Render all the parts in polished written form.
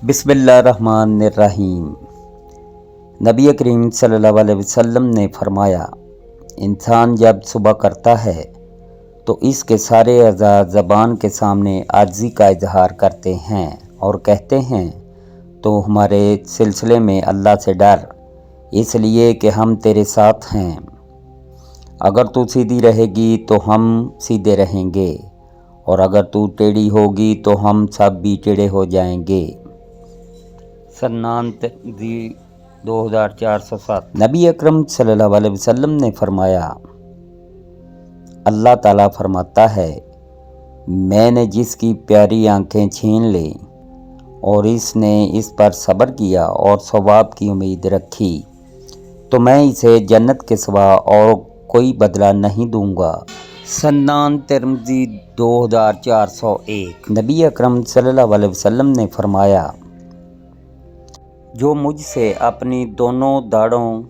बिस्मिल्लाहिर्रहमानिर्रहीम। नबी करीम सल्लल्लाहु अलैहि वसल्लम ने फरमाया, इंसान जब सुबह करता है तो इसके सारे अज़ा ज़बान के सामने आजिज़ी का इजहार करते हैं और कहते हैं, तो हमारे सिलसिले में अल्लाह से डर, इसलिए कि हम तेरे साथ हैं। अगर तू सीधी रहेगी तो हम सीधे रहेंगे, और अगर तू टेढ़ी होगी तो हम सब भी टेढ़े हो जाएंगे। सन्नान 2407। नबी अकरम सल्लल्लाहु अलैहि वसल्लम ने फरमाया, अल्लाह ताला फरमाता है, मैंने जिसकी प्यारी आंखें छीन ली और इसने इस पर सब्र किया और सवाब की उम्मीद रखी, तो मैं इसे जन्नत के सिवा और कोई बदला नहीं दूंगा। सन्नान तिरमिज़ी 2401। नबी अकरम सल्लल्लाहु अलैहि वसल्लम ने फरमाया, जो मुझसे अपनी दोनों दाढ़ों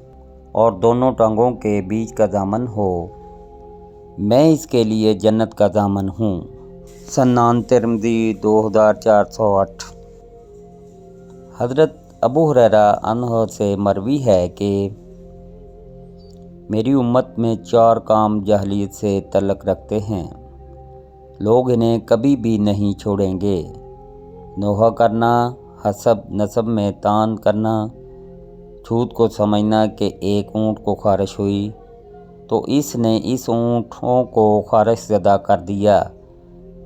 और दोनों टांगों के बीच का दामन हो, मैं इसके लिए जन्नत का दामन हूँ। सन्नान तिरमिज़ी 2408। हज़रत अबू हुरैरा अन्हु से मरवी है कि मेरी उम्मत में 4 काम जाहिलियत से तल्लुक़ रखते हैं, लोग इन्हें कभी भी नहीं छोड़ेंगे। नोहा करना, हसब नसब में तान करना, छूत को समझना कि एक ऊँट को ख़ारिश हुई तो इसने इस ऊँटों को ख़ारिश ज़दा कर दिया,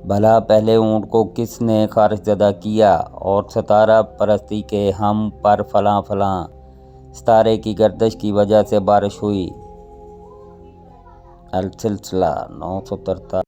भला पहले ऊँट को किसने ख़ारिश ज़दा किया, और सितारा परस्ती के हम पर फलां फलां सितारे की गर्दिश की वजह से बारिश हुई। अल सिलसिला 943।